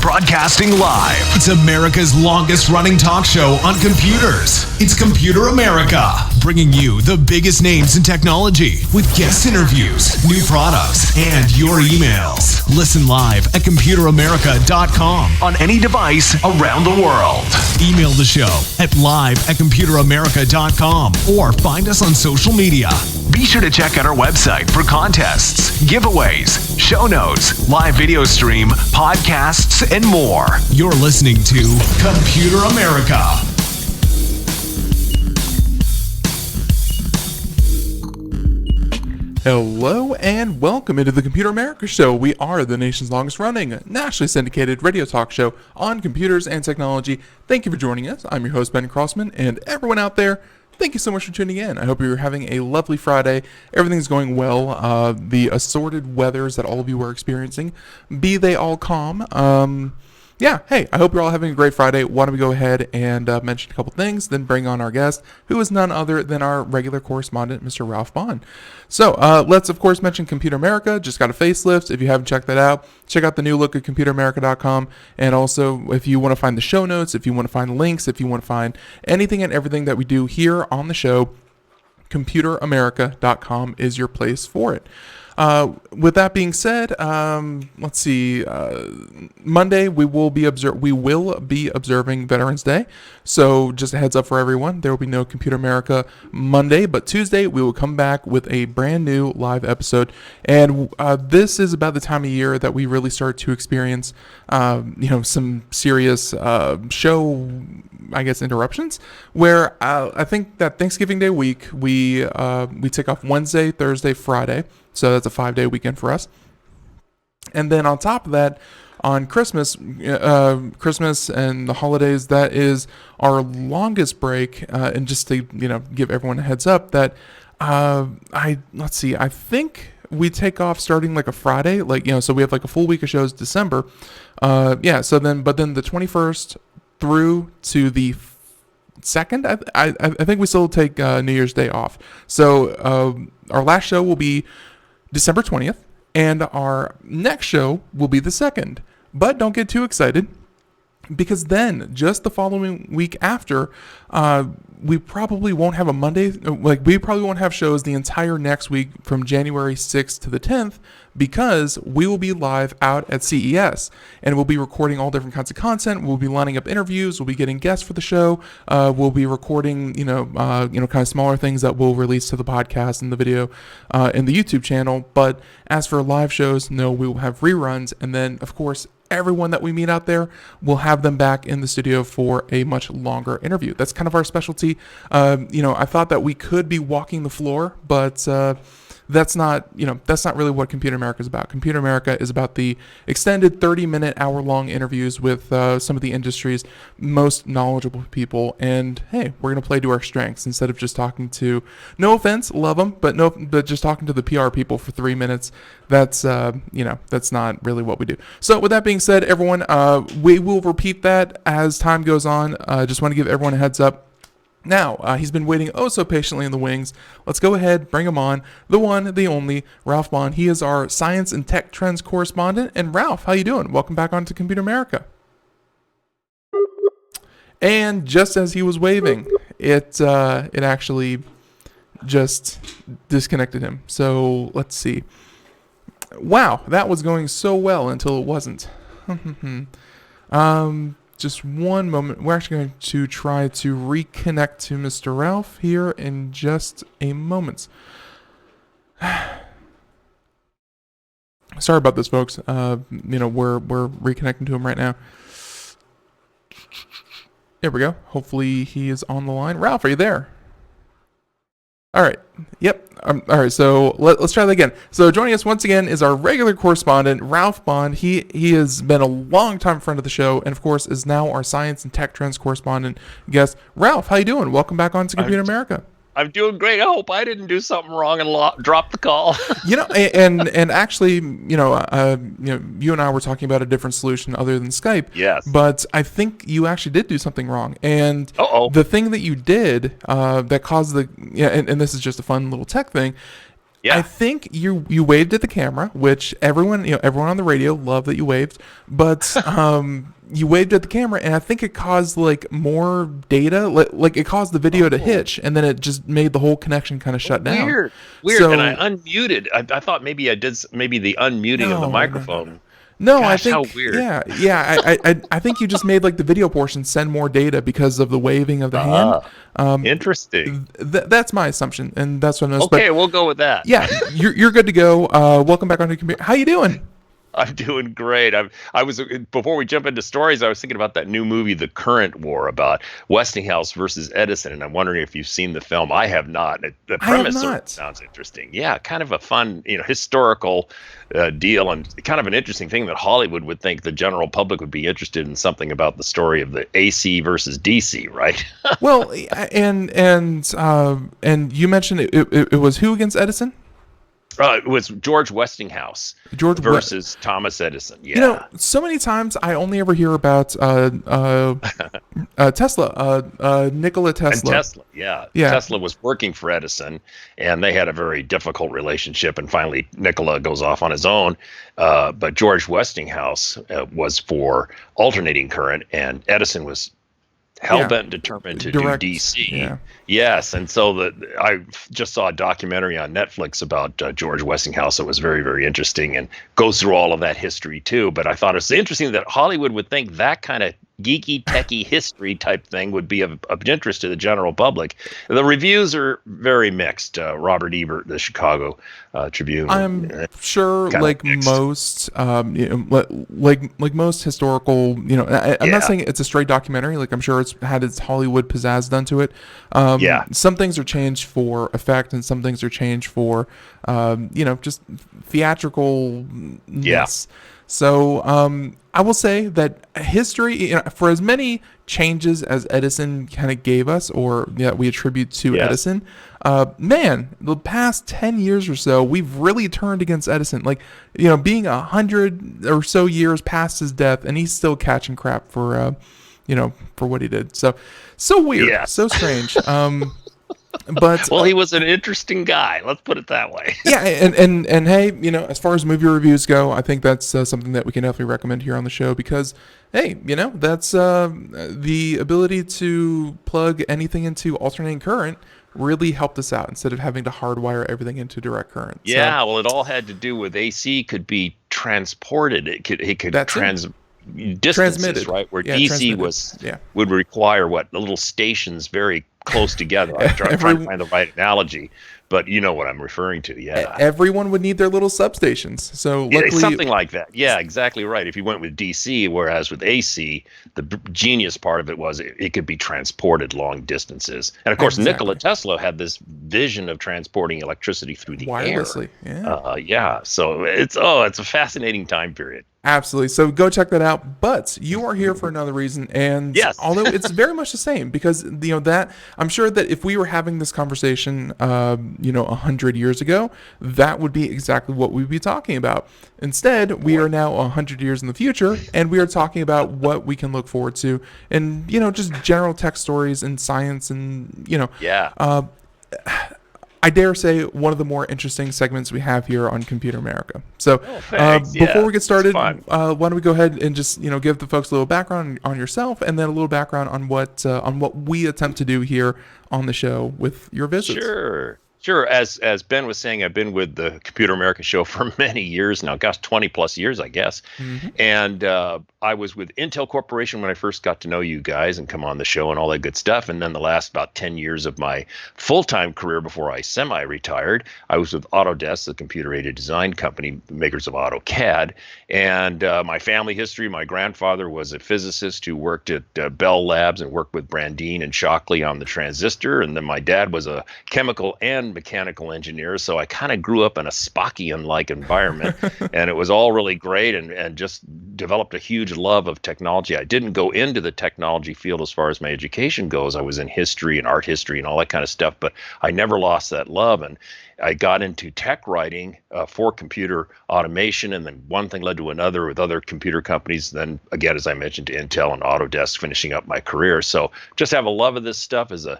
Broadcasting live. It's America's longest running talk show on computers. It's Computer America, bringing you the biggest names in technology with guest interviews, new products, and your emails. Listen live at computeramerica.com on any device around the world. Email the show at live@computeramerica.com or find us on social media. Be sure to check out our website for contests, giveaways, show notes, live video stream, podcasts, and more. You're listening to Computer America. Hello and welcome into the Computer America Show. We are the nation's longest running, nationally syndicated radio talk show on computers and technology. Thank you for joining us. I'm your host, Ben Crossman, and everyone out there, thank you so much for tuning in. I hope you're having a lovely Friday. Everything's going well. The assorted weathers that all of you are experiencing, be they all calm. Hey, I hope you're all having a great Friday. Why don't we go ahead and mention a couple things, then bring on our guest, who is none other than our regular correspondent, Mr. Ralph Bond. So let's, of course, mention Computer America. Just got a facelift. If you haven't checked that out, check out the new look at computeramerica.com. And also, if you want to find the show notes, if you want to find links, if you want to find anything and everything that we do here on the show, computeramerica.com is your place for it. With that being said, let's see. Monday we will be observing Veterans Day. So just a heads up for everyone, there will be no Computer America Monday, but Tuesday we will come back with a brand new live episode. And this is about the time of year that we really start to experience, some serious show, I guess, interruptions. Where I think that Thanksgiving Day week we take off Wednesday, Thursday, Friday. So that's a 5-day weekend for us. And then on top of that, on Christmas and the holidays, that is our longest break. And just to, give everyone a heads up that, I think we take off starting like a Friday, so we have like a full week of shows December. But then the 21st through to the 2nd, I think we still take New Year's Day off. So our last show will be December 20th, and our next show will be the 2nd. But don't get too excited, because then just the following week after, we probably won't have a Monday. We probably won't have shows the entire next week from January 6th to the 10th, because we will be live out at CES, and we'll be recording all different kinds of content. We'll be lining up interviews. We'll be getting guests for the show. We'll be recording, kind of smaller things that we'll release to the podcast and the video, and the YouTube channel. But as for live shows, no, we will have reruns, and then of course, everyone that we meet out there, we'll have them back in the studio for a much longer interview. That's kind of our specialty. I thought that we could be walking the floor, but that's not really what Computer America is about. Computer America is about the extended 30-minute, hour-long interviews with some of the industry's most knowledgeable people. And hey, we're gonna play to our strengths instead of just talking to, no offense, love them, but just talking to the PR people for 3 minutes. That's not really what we do. So with that being said, everyone, we will repeat that as time goes on. Just want to give everyone a heads up. Now, he's been waiting oh so patiently in the wings. Let's go ahead, bring him on. The one, the only, Ralph Bond. He is our science and tech trends correspondent. And Ralph, how you doing? Welcome back onto Computer America. And just as he was waving, it actually just disconnected him. So let's see. Wow, that was going so well until it wasn't. Just one moment. We're actually going to try to reconnect to Mr. Ralph here in just a moment. Sorry about this, folks. We're reconnecting to him right now. There we go. Hopefully he is on the line. Ralph, are you there? All right. Yep. All right. So let's try that again. So joining us once again is our regular correspondent, Ralph Bond. He has been a long-time friend of the show, and of course is now our science and tech trends correspondent guest. Ralph, how you doing? Welcome back on to Computer America. I'm doing great. I hope I didn't do something wrong and drop the call. And actually, you and I were talking about a different solution other than Skype. Yes. But I think you actually did do something wrong. And the thing that you did that caused and this is just a fun little tech thing. Yeah. I think you waved at the camera, which everyone on the radio loved that you waved, but you waved at the camera, and I think it caused more data, like it caused the video to hitch, and then it just made the whole connection kind of shut down. Weird. So, and I unmuted. I thought maybe I did the unmuting of the microphone. No, Gosh, I think how weird. Yeah. I think you just made the video portion send more data because of the waving of the hand. Interesting. That's my assumption, and that's what I know. Okay, we'll go with that. Yeah, you're good to go. Welcome back on the computer. How you doing? I'm doing great. I was before we jump into stories, I was thinking about that new movie, The Current War, about Westinghouse versus Edison, and I'm wondering if you've seen the film. I have not. The premise sounds interesting. Yeah, kind of a fun, historical deal, and kind of an interesting thing that Hollywood would think the general public would be interested in something about the story of the AC versus DC, right? Well, and you mentioned it was who against Edison? It was George Westinghouse versus Thomas Edison. Yeah. So many times I only ever hear about Tesla, Nikola Tesla. And Tesla, yeah. Tesla was working for Edison, and they had a very difficult relationship, and finally Nikola goes off on his own. But George Westinghouse was for alternating current, and Edison was hell-bent determined to do DC. Yeah. Yes, and so I just saw a documentary on Netflix about George Westinghouse that was very, very interesting and goes through all of that history too. But I thought it was interesting that Hollywood would think that kind of geeky, techie history type thing would be of interest to the general public. The reviews are very mixed. Robert Ebert, the Chicago Tribune. I'm sure, like most, like most historical, I'm not saying it's a straight documentary. Like I'm sure it's had its Hollywood pizzazz done to it. Some things are changed for effect, and some things are changed for, just theatrical. Yes. So I will say that history, for as many changes as Edison kind of gave us, or that we attribute to Edison, the past 10 years or so, we've really turned against Edison. Being 100 or so years past his death, and he's still catching crap for what he did. So weird, so strange. But he was an interesting guy. Let's put it that way. Yeah, and hey, as far as movie reviews go, I think that's something that we can definitely recommend here on the show because, hey, that's the ability to plug anything into alternating current really helped us out instead of having to hardwire everything into direct current. Yeah, well, it all had to do with AC could be transported. It could distances, transmitted, right? Where DC would require the little stations very close together. I'm trying to find the right analogy, but you know what I'm referring to. Yeah, everyone would need their little substations. So luckily, something like that. Yeah, exactly right. If you went with DC, whereas with AC, the genius part of it was it could be transported long distances. And of course, Nikola Tesla had this vision of transporting electricity through the wirelessly. Yeah. So it's a fascinating time period. Absolutely. So go check that out. But you are here for another reason. And although it's very much the same, because that I'm sure that if we were having this conversation 100 years ago, that would be exactly what we'd be talking about. Instead, we are now 100 years in the future, and we are talking about what we can look forward to, and just general tech stories and science, and I dare say one of the more interesting segments we have here on Computer America. So before we get started, why don't we go ahead and just give the folks a little background on yourself, and then a little background on what we attempt to do here on the show with your visits. Sure. As Ben was saying, I've been with the Computer America show for many years now. Gosh, 20 plus years, I guess. Hmm. And I was with Intel Corporation when I first got to know you guys and come on the show and all that good stuff. And then the last about 10 years of my full-time career before I semi-retired, I was with Autodesk, the computer-aided design company, makers of AutoCAD. And my family history, my grandfather was a physicist who worked at Bell Labs and worked with Brandeen and Shockley on the transistor. And then my dad was a chemical and mechanical engineer. So I kind of grew up in a Spockian-like environment. And it was all really great and just developed a huge love of technology. I didn't go into the technology field as far as my education goes. I was in history and art history and all that kind of stuff, but I never lost that love. And I got into tech writing for computer automation, and then one thing led to another with other computer companies. Then again, as I mentioned, to Intel and Autodesk, finishing up my career. So just have a love of this stuff as a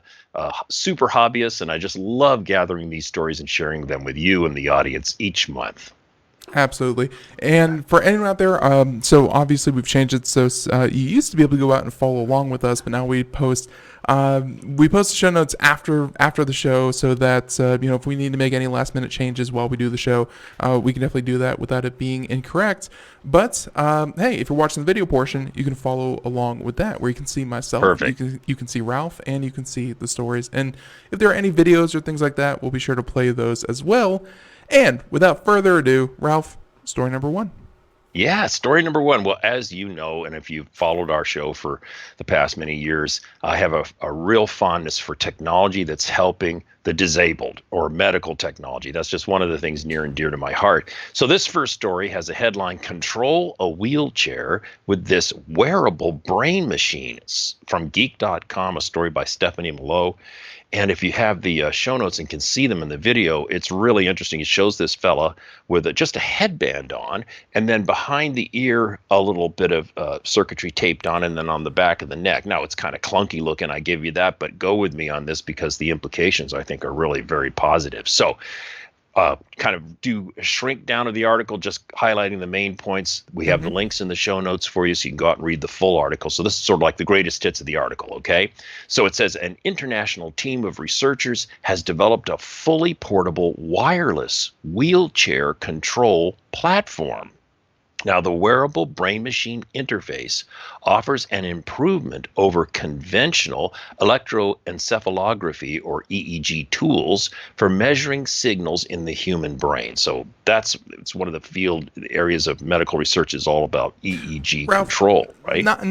super hobbyist, and I just love gathering these stories and sharing them with you and the audience each month. Absolutely. And for anyone out there, so obviously we've changed it. So you used to be able to go out and follow along with us, but now we post the show notes after the show, so that if we need to make any last minute changes while we do the show, we can definitely do that without it being incorrect. But hey, if you're watching the video portion, you can follow along with that, where you can see myself, Perfect. you can see Ralph, and you can see the stories. And if there are any videos or things like that, we'll be sure to play those as well. And without further ado, Ralph, story number one. Yeah, story number one. Well, as you know, and if you've followed our show for the past many years, I have a real fondness for technology that's helping the disabled, or medical technology. That's just one of the things near and dear to my heart. So this first story has a headline, Control a Wheelchair with This Wearable Brain Machine. It's from Geek.com, a story by Stephanie Malo. And if you have the show notes and can see them in the video, it's really interesting. It shows this fella with just a headband on, and then behind the ear, a little bit of circuitry taped on, and then on the back of the neck. Now, it's kind of clunky looking, I give you that, but go with me on this because the implications, I think, are really very positive. So kind of do a shrink down of the article, just highlighting the main points. We have the links in the show notes for you, so you can go out and read the full article. So this is sort of like the greatest hits of the article, okay? So it says, an international team of researchers has developed a fully portable wireless wheelchair control platform. Now, the wearable brain-machine interface offers an improvement over conventional electroencephalography, or EEG, tools for measuring signals in the human brain. So it's one of the field areas of medical research is all about EEG Ralph, control, right? Not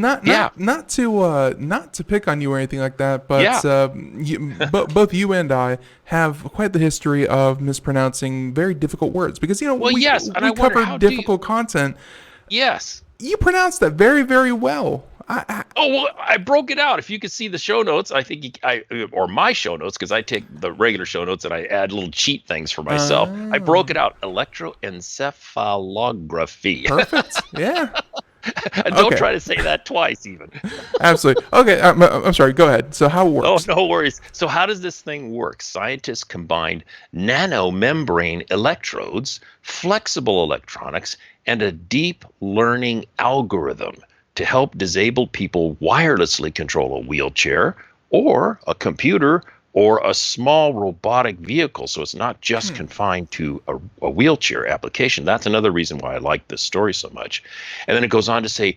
to pick on you or anything like that, but both you and I have quite the history of mispronouncing very difficult words, because we cover difficult content. Yes. You pronounce that very, very well. I broke it out. If you could see the show notes, I think or my show notes, because I take the regular show notes and I add little cheat things for myself. I broke it out. Electroencephalography. Perfect. Yeah. Don't try to say that twice, even. Absolutely. Okay. I'm sorry. Go ahead. So how it works? Oh, no worries. So how does this thing work? Scientists combined nanomembrane electrodes, flexible electronics, and a deep learning algorithm to help disabled people wirelessly control a wheelchair or a computer or a small robotic vehicle. So it's not just confined to a wheelchair application. That's another reason why I like this story so much. And then it goes on to say,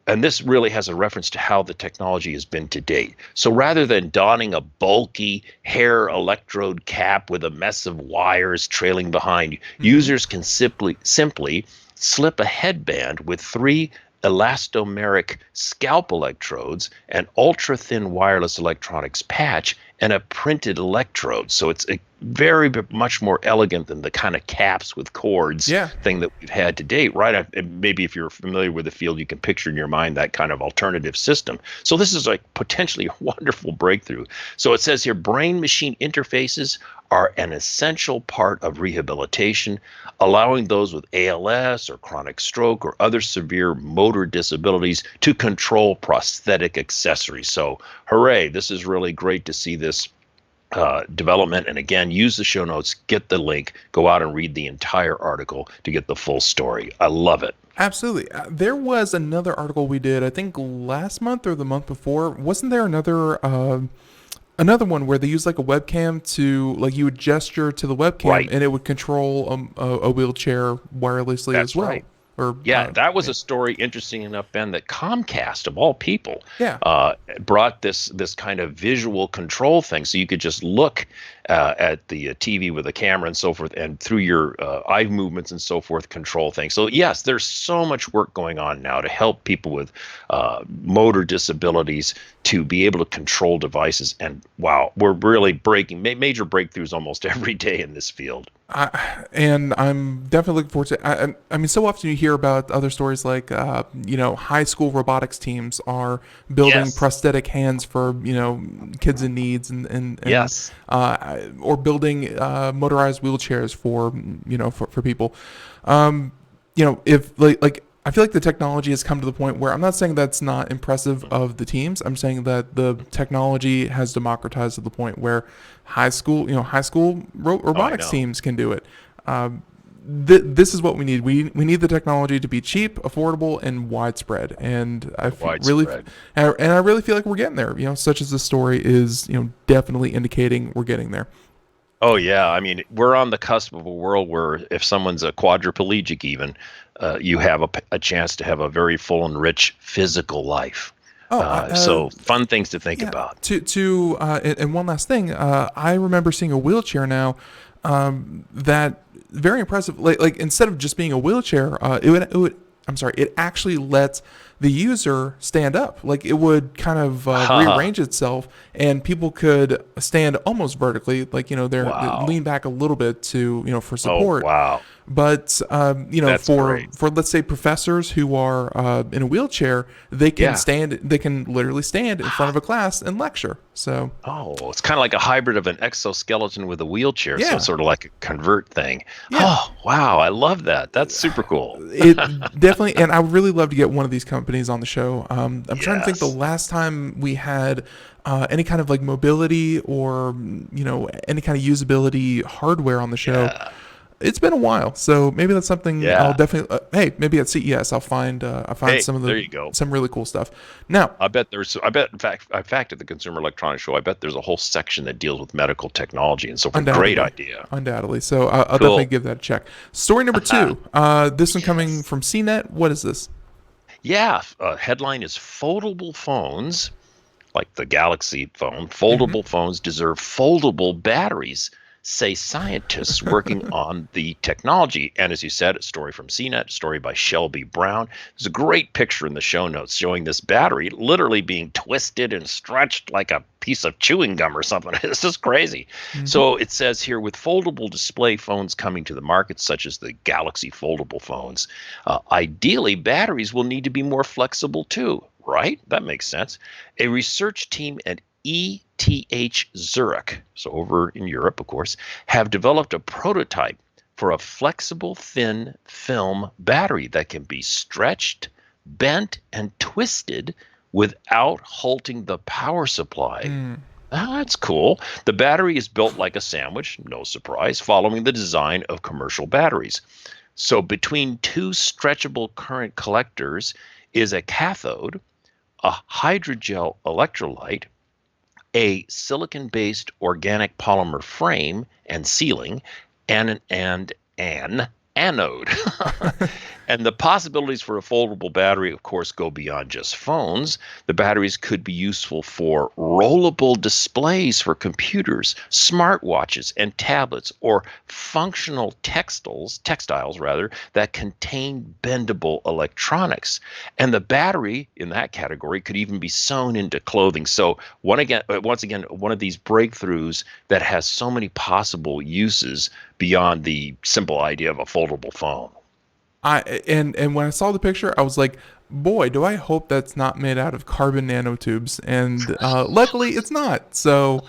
and this really has a reference to how the technology has been to date. So rather than donning a bulky hair electrode cap with a mess of wires trailing behind, users can simply slip a headband with 3 elastomeric scalp electrodes, an ultra-thin wireless electronics patch, and a printed electrode. So it's very much more elegant than the kind of caps with cords thing that we've had to date, right? Maybe if you're familiar with the field, you can picture in your mind that kind of alternative system. So this is like potentially a wonderful breakthrough. So it says here, brain-machine interfaces are an essential part of rehabilitation, allowing those with ALS or chronic stroke or other severe motor disabilities to control prosthetic accessories. So hooray, this is really great to see this development. And again, use the show notes, get the link, go out and read the entire article to get the full story. I love it. Absolutely. There was another article we did, I think last month or the month before. Wasn't there another another one where they use like a webcam to like you would gesture to the webcam Right. and it would control a wheelchair wirelessly as That's well. right. Or Yeah, that was a story, interesting enough, Ben, that Comcast, of all people, yeah. brought this kind of visual control thing, so you could just look at the TV with a camera and so forth, and through your eye movements and so forth, control things. So yes, there's so much work going on now to help people with motor disabilities to be able to control devices. And wow, we're really breaking major breakthroughs almost every day in this field. And I'm definitely looking forward to it. I mean, so often you hear about other stories like, high school robotics teams are building Yes. prosthetic hands for, kids in needs and Yes. or building motorized wheelchairs for people. If like I feel like the technology has come to the point where I'm not saying that's not impressive of the teams. I'm saying that the technology has democratized to the point where high school robotics know. teams can do it. This is what we need. We need the technology to be cheap, affordable, and widespread. And Widespread. and I really feel like we're getting there. Such as this story is, definitely indicating we're getting there. Oh yeah, I mean, we're on the cusp of a world where if someone's a quadriplegic, even you have a chance to have a very full and rich physical life. So fun things to think about. And one last thing, I remember seeing a wheelchair now that very impressive. Like instead of just being a wheelchair, it actually lets the user stand up. Like it would kind of rearrange itself, and people could stand almost vertically, like they Wow. lean back a little bit to for support. Oh wow. But That's great. for let's say professors who are in a wheelchair, they can Yeah. stand. They can literally stand in front of a class and lecture. So Oh, it's kind of like a hybrid of an exoskeleton with a wheelchair, so Yeah. it's sort of like a convert thing. Yeah. Oh, wow, I love that. That's super cool. it definitely, and I would really love to get one of these companies on the show. I'm trying to think the Yes. last time we had any kind of like mobility or any kind of usability hardware on the show. Yeah. It's been a while, so maybe that's something Yeah. I'll definitely. Hey, maybe at CES I'll find Hey, some of there you go. some really cool stuff. Now, I bet in fact at the Consumer Electronics Show, I bet there's a whole section that deals with medical technology and so forth. Great idea. Undoubtedly. So I'll Cool. definitely give that a check. Story number 2. This one coming from CNET. What is this? Yeah, headline is Foldable Phones, like the Galaxy phone. Foldable phones deserve foldable batteries, say scientists working on the technology. And as you said, a story from CNET, a story by Shelby Brown. There's a great picture in the show notes showing this battery literally being twisted and stretched like a piece of chewing gum or something. It's just crazy. So it says here, with foldable display phones coming to the market, such as the Galaxy foldable phones, ideally batteries will need to be more flexible too, right? That makes sense. A research team at ETH Zurich, so over in Europe, of course, have developed a prototype for a flexible thin film battery that can be stretched, bent, and twisted without halting the power supply. That's cool. The battery is built like a sandwich, no surprise, following the design of commercial batteries. So between two stretchable current collectors is a cathode, a hydrogel electrolyte, a silicon-based organic polymer frame and sealing, and an anode. And the possibilities for a foldable battery, of course, go beyond just phones. The batteries could be useful for rollable displays for computers, smartwatches, and tablets, or functional textiles that contain bendable electronics. And the battery in that category could even be sewn into clothing. So once again, one of these breakthroughs that has so many possible uses beyond the simple idea of a foldable phone. And when I saw the picture, I was like, boy, do I hope that's not made out of carbon nanotubes. And luckily, it's not. So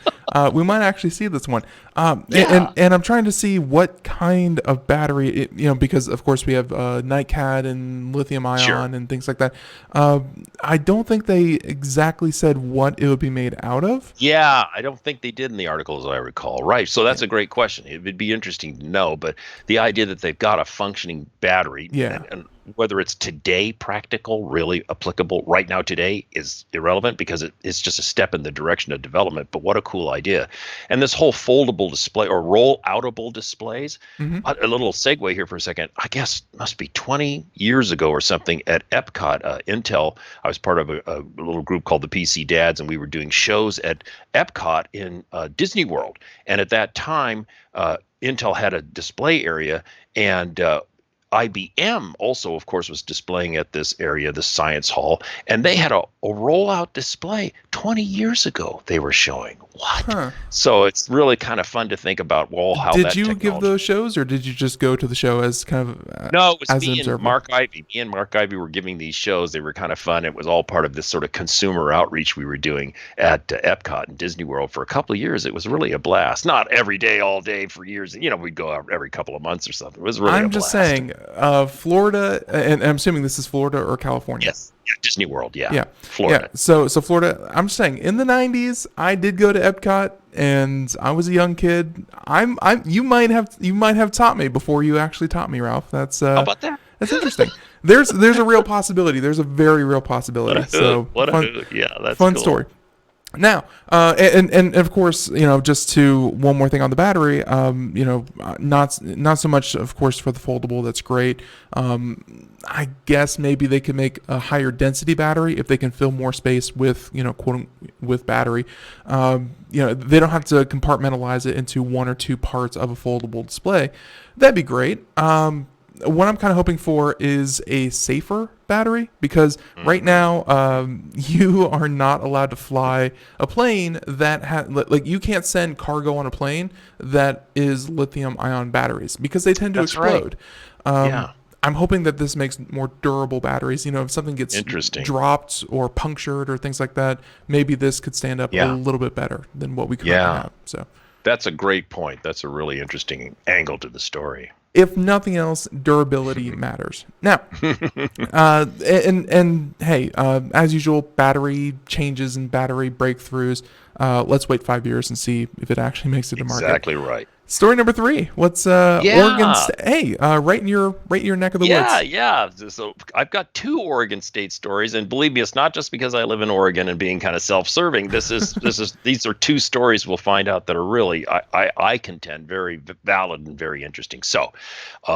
we might actually see this one. And I'm trying to see what kind of battery, because of course we have NiCad and lithium ion and things like that. I don't think they exactly said what it would be made out of. Yeah, I don't think they did in the article, as I recall. Right. So that's a great question. It would be interesting to know. But the idea that they've got a functioning battery, Yeah. and whether it's today practical, really applicable right now today is irrelevant because it's just a step in the direction of development. But what a cool idea. And this whole foldable display or roll-outable displays, Hmm. a little segue here for a second. I guess must be 20 years ago or something at Epcot, Intel. I was part of a little group called the PC Dads, and we were doing shows at Epcot in Disney World. And at that time, Intel had a display area, and IBM also, of course, was displaying at this area, the science hall, and they had a rollout display 20 years ago. They were showing what? Huh. So it's really kind of fun to think about, well, how Did that you give technology. those shows, or did you just go to the show as kind of No, it was as an me and observer? Mark Ivy. Me and Mark Ivy were giving these shows. They were kind of fun. It was all part of this sort of consumer outreach we were doing at Epcot and Disney World for a couple of years. It was really a blast. Not every day, all day for years. We'd go out every couple of months or something. It was really a I'm blast. just saying, Florida, and I'm assuming this is Florida or California. Yes. Yeah, Disney World. Yeah. Yeah, Florida. Yeah. So Florida. I'm just saying, in the '90s, I did go to Epcot, and I was a young kid. You might have taught me before you actually taught me, Ralph. That's How about that? that's interesting. There's a real possibility. There's a very real possibility. So What a fun, hoot. Yeah, that's fun cool. story. Now, and of course, just to one more thing on the battery, not so much, of course, for the foldable. That's great. I guess maybe they could make a higher density battery if they can fill more space with, quote, with battery. They don't have to compartmentalize it into one or two parts of a foldable display. That'd be great. What I'm kind of hoping for is a safer battery, because right now you are not allowed to fly a plane that like you can't send cargo on a plane that is lithium ion batteries because they tend to That's right. explode. Yeah. I'm hoping that this makes more durable batteries. If something gets Interesting. dropped or punctured or things like that, maybe this could stand up Yeah. a little bit better than what we currently Yeah. have. So, That's a great point. That's a really interesting angle to the story. if nothing else, durability matters. Now, and hey, as usual, battery changes and battery breakthroughs. Let's wait 5 years and see if it actually makes it to market. Exactly right. Story number 3. What's Oregon? Hey, right in your neck of the woods. Yeah. So I've got 2 Oregon State stories, and believe me, it's not just because I live in Oregon and being kind of self-serving. These are 2 stories we'll find out that are really, I contend, very valid and very interesting. So,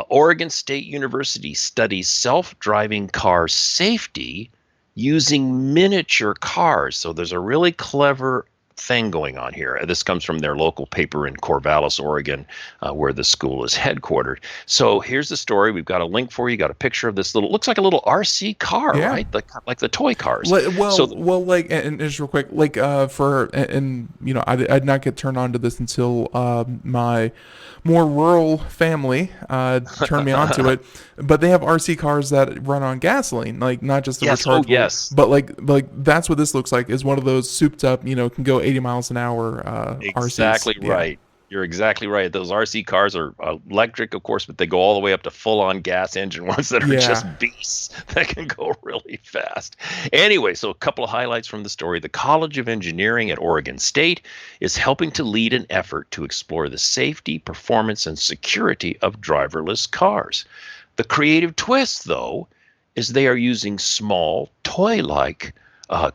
Oregon State University studies self-driving car safety using miniature cars. So there's a really clever thing going on here. This comes from their local paper in Corvallis, Oregon, where the school is headquartered. So here's the story. We've got a link for you. Got a picture of this looks like a little RC car, Yeah. right? Like the toy cars. And just real quick, I did not get turned on to this until my more rural family turned me on to it. But they have RC cars that run on gasoline, like not just the rechargeable. Yes. But like that's what this looks like. Is one of those souped up, can go 80 miles an hour Exactly RCs. right. You're exactly right. Those RC cars are electric, of course, but they go all the way up to full-on gas engine ones that are just beasts that can go really fast. Anyway, so a couple of highlights from the story. The College of Engineering at Oregon State is helping to lead an effort to explore the safety, performance, and security of driverless cars. The creative twist, though, is they are using small, toy-like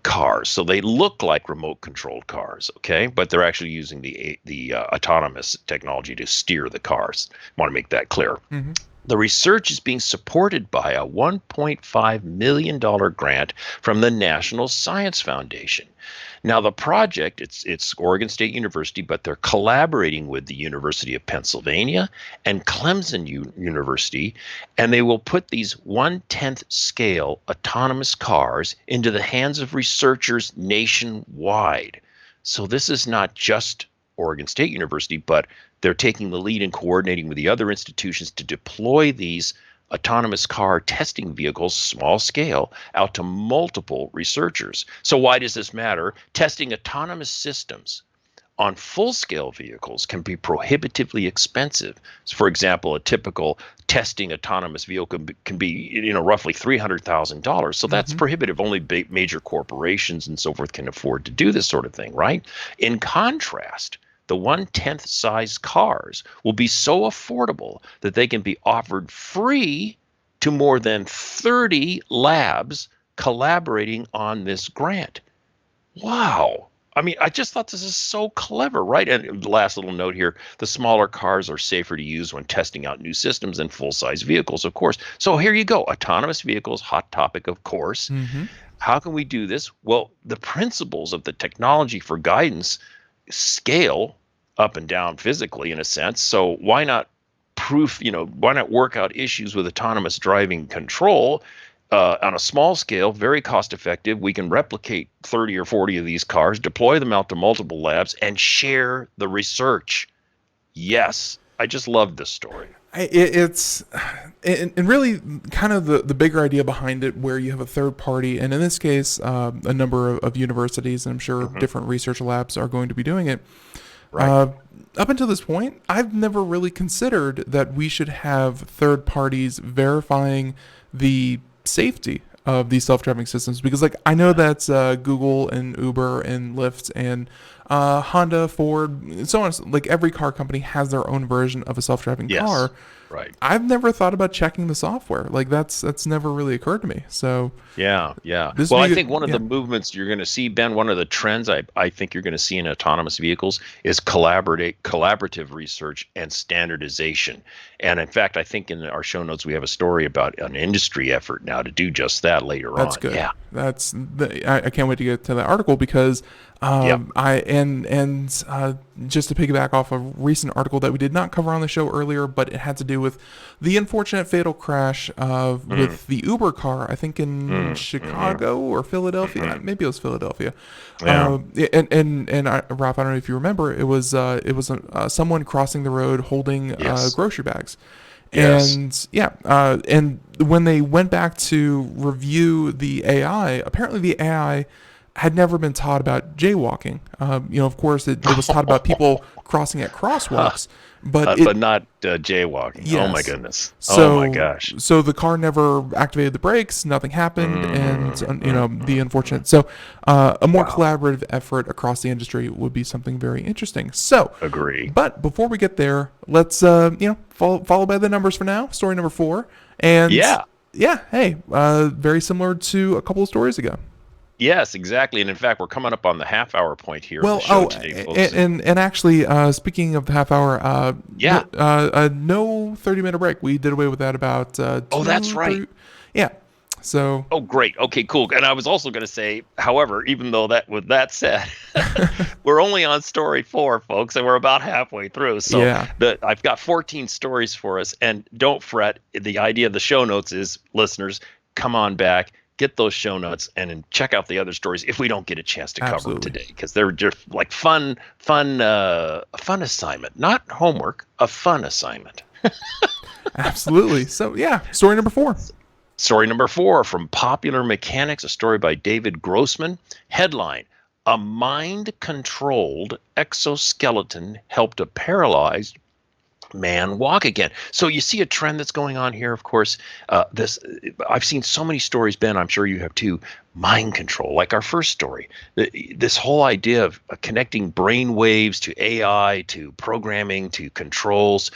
cars, so they look like remote-controlled cars, okay? But they're actually using the autonomous technology to steer the cars. I want to make that clear. Mm-hmm. The research is being supported by a $1.5 million grant from the National Science Foundation. Now, the project, it's Oregon State University, but they're collaborating with the University of Pennsylvania and Clemson University, and they will put these 1/10 scale autonomous cars into the hands of researchers nationwide. So this is not just Oregon State University, but they're taking the lead and coordinating with the other institutions to deploy these autonomous car testing vehicles, small scale, out to multiple researchers. So why does this matter? Testing autonomous systems on full-scale vehicles can be prohibitively expensive. So for example, a typical testing autonomous vehicle can be, roughly $300,000. So that's prohibitive. Only major corporations and so forth can afford to do this sort of thing, right? In contrast, the 1/10 size cars will be so affordable that they can be offered free to more than 30 labs collaborating on this grant. Wow. I mean, I just thought this is so clever, right? And the last little note here, the smaller cars are safer to use when testing out new systems than full-size vehicles, of course. So here you go. Autonomous vehicles, hot topic, of course. Mm-hmm. How can we do this? Well, the principles of the technology for guidance scale up and down physically in a sense. So why not why not work out issues with autonomous driving control on a small scale, very cost effective? We can replicate 30 or 40 of these cars, deploy them out to multiple labs, and share the research. Yes, I just love this story. It's and really kind of the bigger idea behind it, where you have a third party, and in this case, a number of universities, and I'm sure different research labs are going to be doing it. Right. Up until this point, I've never really considered that we should have third parties verifying the safety of these self-driving systems, because like I know that's Google and Uber and Lyft and Honda, Ford, so on. Like every car company has their own version of a self-driving car. Right. I've never thought about checking the software. Like that's never really occurred to me. So yeah. Well, I think one of the movements you're going to see, Ben, one of the trends I think you're going to see in autonomous vehicles is collaborative research and standardization. And in fact, I think in our show notes we have a story about an industry effort now to do just that later on. That's good. Yeah. I can't wait to get to that article, because just to piggyback off a recent article that we did not cover on the show earlier, but it had to do with the unfortunate fatal crash with the Uber car, I think in Chicago or Philadelphia. Maybe it was Philadelphia. Yeah. Ralph, I don't know if you remember, it was someone crossing the road holding grocery bags. Yes. And when they went back to review the AI, apparently the AI had never been taught about jaywalking. Of course, it was taught about people crossing at crosswalks, but not jaywalking. Yes. Oh my goodness. So, oh my gosh. So the car never activated the brakes. Nothing happened, and the unfortunate. So a more collaborative effort across the industry would be something very interesting. So agree. But before we get there, let's follow by the numbers for now. Story number 4, and hey, very similar to a couple of stories ago. Yes, exactly. And in fact, we're coming up on the half-hour point here. Well, of the show today, folks. and actually, speaking of the half hour, no 30-minute break. We did away with that about. That's right. 3, yeah. So. Oh, great. Okay, cool. And I was also going to say, however, even though with that said, we're only on story 4, folks, and we're about halfway through. So I've got 14 stories for us, and don't fret. The idea of the show notes is, listeners, come on back. Get those show notes and then check out the other stories if we don't get a chance to cover them today, because they're just like a fun assignment, not homework, a fun assignment. Absolutely. So story number 4. Story number 4 from Popular Mechanics, a story by David Grossman. Headline: A mind-controlled exoskeleton helped a paralyzed man walk again. So you see a trend that's going on here. Of course, I've seen so many stories, Ben, I'm sure you have too, mind control, like our first story. This whole idea of connecting brain waves to AI, to programming, to controls.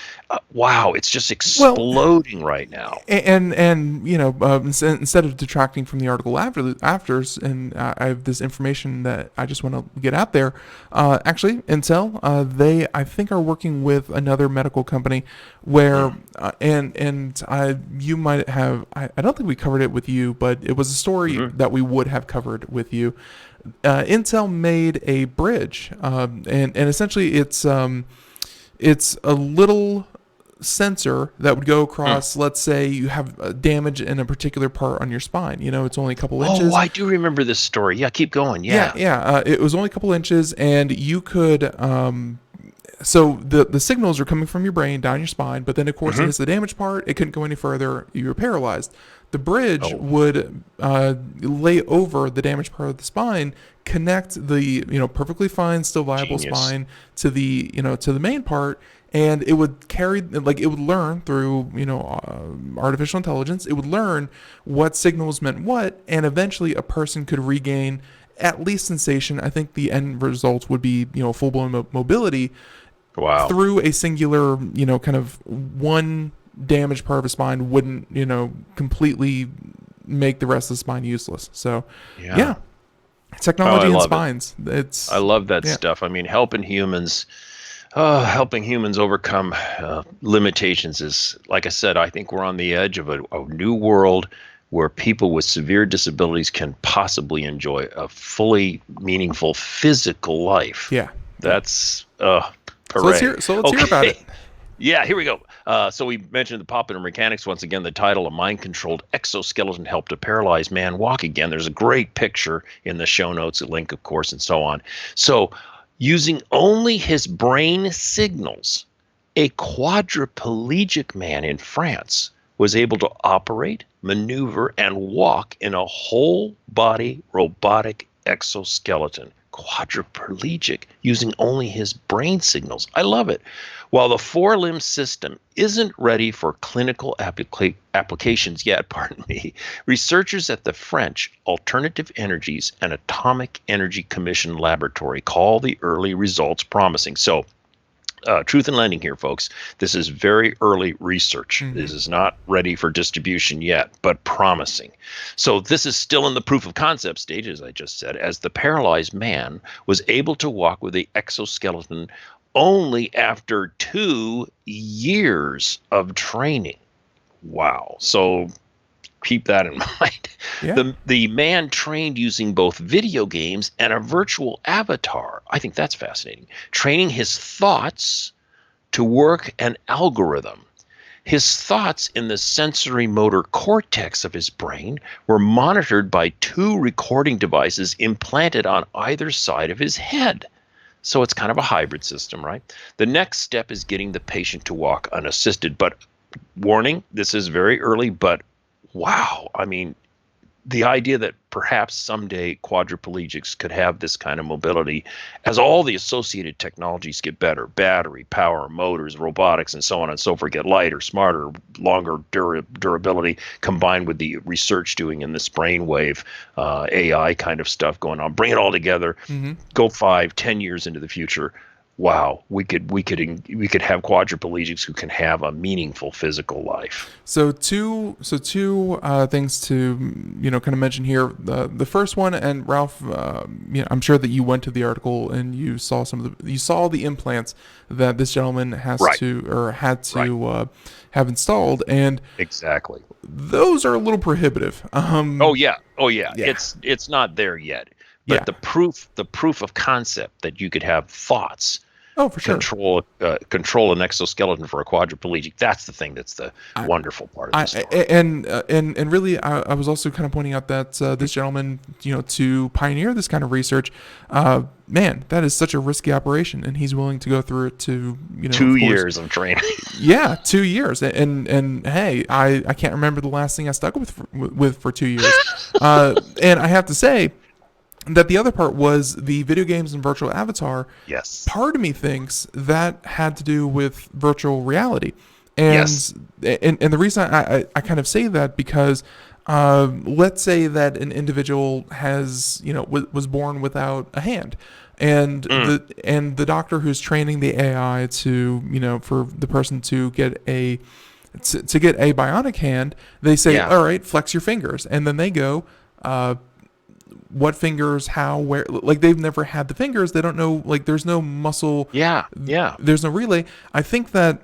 Wow, it's just exploding right now. And instead of detracting from the article afters, and I have this information that I just want to get out there. Actually, Intel, they I think are working with another medical company where you might have, I don't think we covered it with you, but it was a story that we would have covered with you. Intel made a bridge, and essentially it's a little sensor that would go across. Let's say you have damage in a particular part on your spine. It's only a couple inches. Oh, I do remember this story. Yeah, keep going. Yeah. It was only a couple inches, and you could. So the signals are coming from your brain down your spine, but then of course it hits the damaged part. It couldn't go any further. You were paralyzed. The bridge would lay over the damaged part of the spine, connect the perfectly fine, still viable spine to the to the main part, and it would it would learn through artificial intelligence. It would learn what signals meant what, and eventually a person could regain at least sensation. I think the end result would be full blown mobility. Wow. Through a singular kind of one damaged part of his spine wouldn't, completely make the rest of the spine useless. So, yeah. Technology and spines. I love that stuff. I mean, helping humans overcome limitations is, like I said, I think we're on the edge of a new world where people with severe disabilities can possibly enjoy a fully meaningful physical life. Yeah. That's hooray. So let's hear about it. Yeah, here we go. So we mentioned the popular mechanics once again. The title, "A mind-controlled exoskeleton helped a paralyzed man walk again." There's a great picture in the show notes, a link, of course, and so on. So, using only his brain signals, a quadriplegic man in France was able to operate, maneuver, and walk in a whole-body robotic exoskeleton. Quadriplegic, using only his brain signals. I love it. While the four-limb system isn't ready for clinical applications yet, researchers at the French Alternative Energies and Atomic Energy Commission laboratory call the early results promising. So, truth in lending here, folks. This is very early research. Mm-hmm. This is not ready for distribution yet, but promising. So this is still in the proof of concept stage, as I just said, as the paralyzed man was able to walk with the exoskeleton only after 2 years of training. Wow. So keep that in mind. Yeah. The man trained using both video games and a virtual avatar. I think that's fascinating. Training his thoughts to work an algorithm. His thoughts in the sensory motor cortex of his brain were monitored by 2 recording devices implanted on either side of his head. So it's kind of a hybrid system, right? The next step is getting the patient to walk unassisted. But warning, this is very early, but wow. I mean, the idea that perhaps someday quadriplegics could have this kind of mobility as all the associated technologies get better, battery, power, motors, robotics, and so on and so forth, get lighter, smarter, longer durability, combined with the research doing in this brainwave AI kind of stuff going on. Bring it all together, go 5-10 years into the future. Wow, we could have quadriplegics who can have a meaningful physical life. So two things to kind of mention here. The first one, and Ralph, I'm sure that you went to the article and you saw the implants that this gentleman had to have installed, and exactly those are a little prohibitive. Oh yeah. It's not there yet, but the proof of concept that you could have thoughts. Oh, for sure. Control an exoskeleton for a quadriplegic. That's the thing. That's the wonderful part of the story. And really, I was also kind of pointing out that this gentleman, to pioneer this kind of research, man, that is such a risky operation, and he's willing to go through it to 2 years of training. Yeah, 2 years, and hey, I can't remember the last thing I stuck with for 2 years, and I have to say that the other part was the video games and virtual avatar. Yes. Part of me thinks that had to do with virtual reality. And yes. and the reason I kind of say that because let's say that an individual has, was born without a hand. And the doctor who's training the AI to, for the person to get a bionic hand, they say, all right, flex your fingers. And then they go, what fingers, how, where, like they've never had the fingers. They don't know, like there's no muscle. Yeah. There's no relay. I think that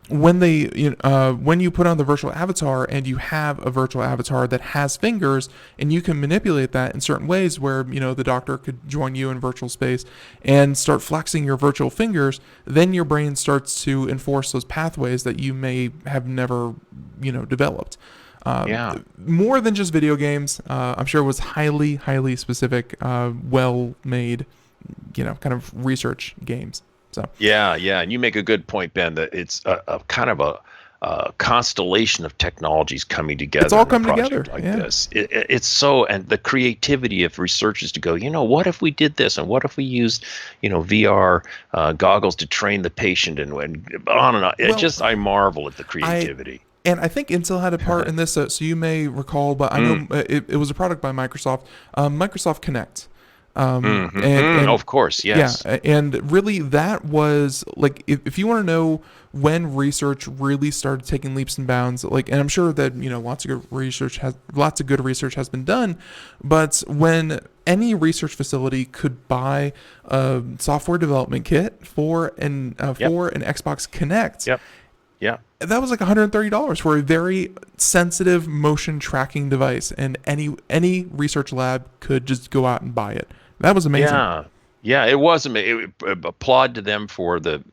when when you put on the virtual avatar and you have a virtual avatar that has fingers and you can manipulate that in certain ways where, the doctor could join you in virtual space and start flexing your virtual fingers, then your brain starts to enforce those pathways that you may have never, developed. More than just video games. I'm sure it was highly, highly specific, well-made, kind of research games. So yeah, and you make a good point, Ben. That it's a kind of a constellation of technologies coming together. It's all coming together like this. It's so, and the creativity of researchers to go, what if we did this, and what if we used, VR goggles to train the patient, and on and on. I marvel at the creativity. And I think Intel had a part in this, so you may recall, but I know it was a product by Microsoft, Microsoft Connect. And of course, yes. Yeah, and really that was like if you want to know when research really started taking leaps and bounds, like, and I'm sure that lots of good research has been done, but when any research facility could buy a software development kit for an Xbox Kinect. Yep. Yeah. That was like $130 for a very sensitive motion tracking device, and any research lab could just go out and buy it. That was amazing. Yeah, it was amazing. Applaud to them for the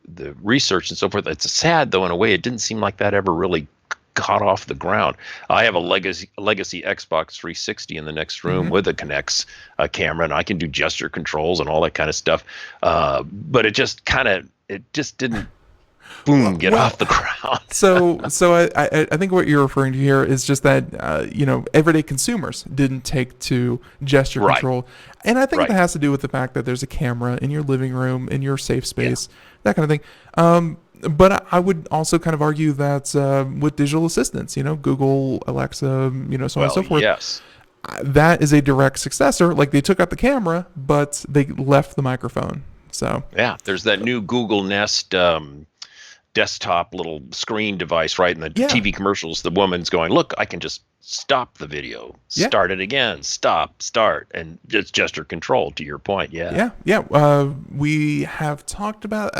research and so forth. It's sad, though, in a way, it didn't seem like that ever really got off the ground. I have a legacy Xbox 360 in the next room with a Kinect camera, and I can do gesture controls and all that kind of stuff. But it just didn't get off the ground. so I think what you're referring to here is just that everyday consumers didn't take to gesture control, and I think that has to do with the fact that there's a camera in your living room, in your safe space, that kind of thing. But I would also kind of argue that with digital assistants, Google, Alexa, so on and so forth. Yes. That is a direct successor. Like, they took out the camera, but they left the microphone. So yeah, there's that new Google Nest desktop little screen device, right? In the TV commercials, the woman's going, look, I can just stop the video, start it again, start, and it's gesture control, to your point. Yeah. We have talked about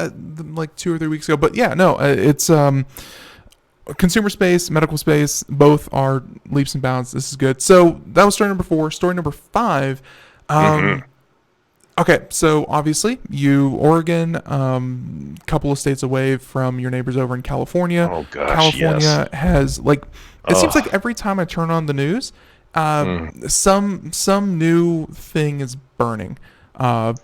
like 2 or 3 weeks ago, but it's consumer space, medical space, both are leaps and bounds. This is good. So that was story number 4. Story number 5. Okay, so obviously, Oregon, couple of states away from your neighbors over in California. Oh gosh, California has it seems like every time I turn on the news, some new thing is burning. Oh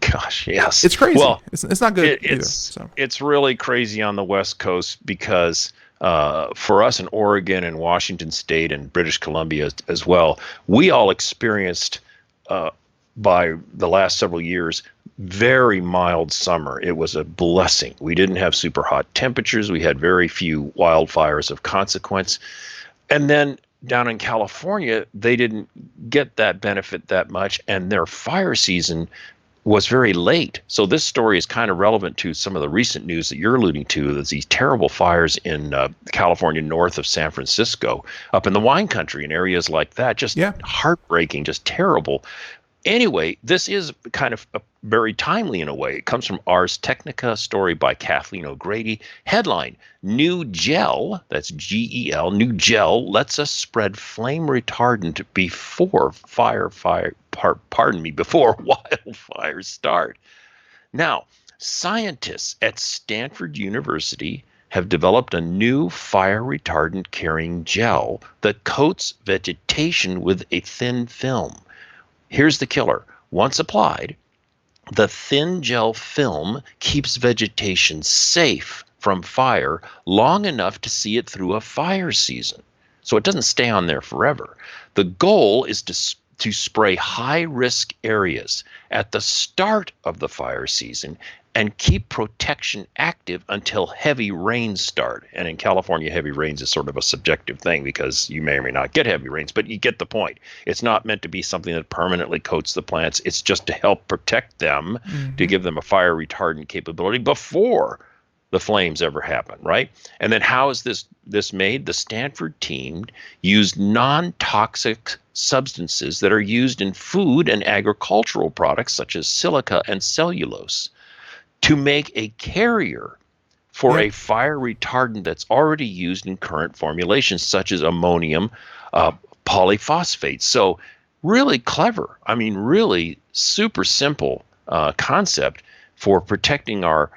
gosh, yes. It's crazy. Well, it's not good either. So. It's really crazy on the West Coast because for us in Oregon and Washington State and British Columbia as well, we all experienced by the last several years, very mild summer. It was a blessing. We didn't have super hot temperatures. We had very few wildfires of consequence. And then down in California, they didn't get that benefit that much, and their fire season was very late. So this story is kind of relevant to some of the recent news that you're alluding to. There's these terrible fires in California north of San Francisco, up in the wine country and areas like that. Just heartbreaking, just terrible. Anyway, this is kind of very timely in a way. It comes from Ars Technica, story by Kathleen O'Grady. Headline, new gel, that's G-E-L, new gel lets us spread flame retardant before before wildfires start. Now, scientists at Stanford University have developed a new fire retardant carrying gel that coats vegetation with a thin film. Here's the killer. Once applied, the thin gel film keeps vegetation safe from fire long enough to see it through a fire season. So it doesn't stay on there forever. The goal is to spray high-risk areas at the start of the fire season and keep protection active until heavy rains start. And in California, heavy rains is sort of a subjective thing because you may or may not get heavy rains, but you get the point. It's not meant to be something that permanently coats the plants. It's just to help protect them, to give them a fire retardant capability before the flames ever happen, right? And then how is this made? The Stanford team used non-toxic substances that are used in food and agricultural products such as silica and cellulose to make a carrier for a fire retardant that's already used in current formulations such as ammonium polyphosphate. So really clever. I mean, really super simple concept for protecting our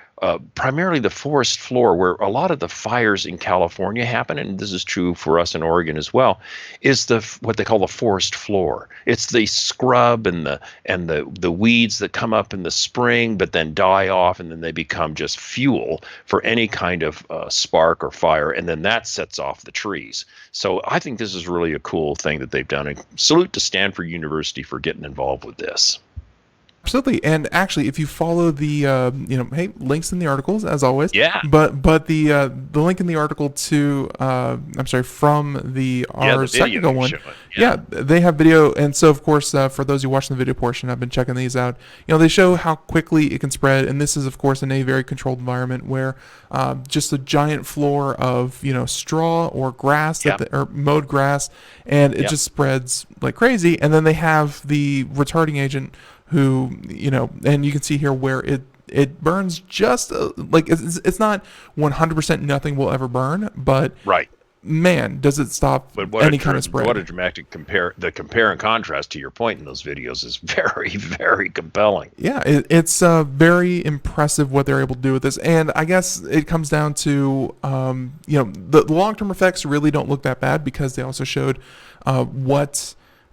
primarily the forest floor, where a lot of the fires in California happen, and this is true for us in Oregon as well, is what they call the forest floor. It's the scrub and the weeds that come up in the spring but then die off, and then they become just fuel for any kind of spark or fire, and then that sets off the trees. So I think this is really a cool thing that they've done, and salute to Stanford University for getting involved with this. Absolutely, and actually, if you follow the, hey, links in the articles as always. Yeah. But the link in the article to, I'm sorry, from our the video technical you one, show it. yeah, they have video, and so of course, for those who watch the video portion, I've been checking these out. They show how quickly it can spread, and this is of course in a very controlled environment where just a giant floor of straw or grass or mowed grass, and it just spreads like crazy. And then they have the retarding agent who, and you can see here where it burns just like it's not 100% nothing will ever burn, but Right. man, does it stop any kind of spread. What a dramatic compare and contrast to your point in those videos is very, very compelling. Yeah, it's very impressive what they're able to do with this. And I guess it comes down to, the long-term effects really don't look that bad because they also showed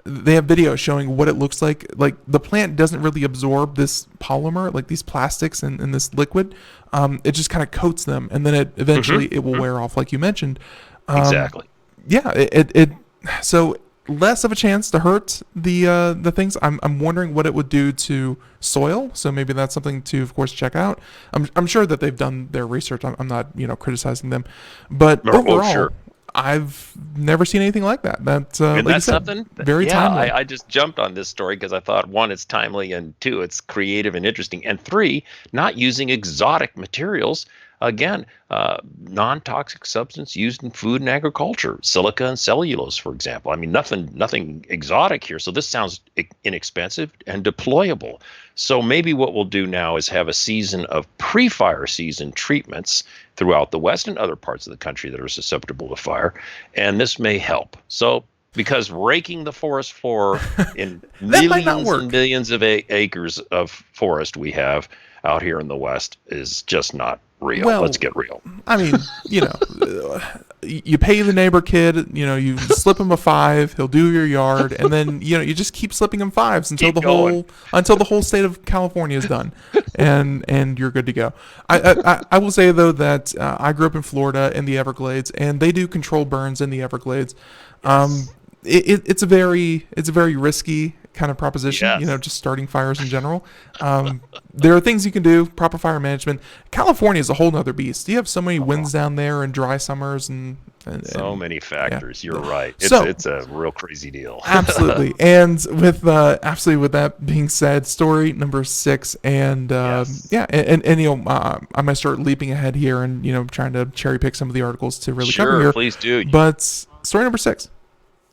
they have video showing what it looks like. Like the plant doesn't really absorb this polymer, like these plastics and this liquid. It just kind of coats them, and then it eventually it will wear off, like you mentioned. Exactly. Yeah. So less of a chance to hurt the things. I'm wondering what it would do to soil. So maybe that's something to, of course, check out. I'm sure that they've done their research. I'm not criticizing them, but overall. Sure. I've never seen anything like that. That's something very timely. I just jumped on this story because I thought, one, it's timely, and two, it's creative and interesting, and three, not using exotic materials. Again, non-toxic substance used in food and agriculture, silica and cellulose, for example. I mean, nothing exotic here. So this sounds inexpensive and deployable. So maybe what we'll do now is have a season of pre-fire season treatments throughout the West and other parts of the country that are susceptible to fire, and this may help. So, because raking the forest floor in millions and millions of acres of forest we have out here in the West is just not real. Well, let's get real. I mean, you pay the neighbor kid, you slip him a $5, he'll do your yard, and then you just keep slipping him $5s until the whole state of California is done, and you're good to go. I will say though that I grew up in Florida in the Everglades, and they do controlled burns in the Everglades. Yes. It's a very risky kind of proposition, Yes. Just starting fires in general. There are things you can do, proper fire management. California is a whole nother beast. You have so many winds down there and dry summers and so many factors. Yeah. You're right. It's a real crazy deal. Absolutely. And with that being said, story number 6, and yes. I might start leaping ahead here and trying to cherry pick some of the articles to really cover here. Sure, please do. But story number 6.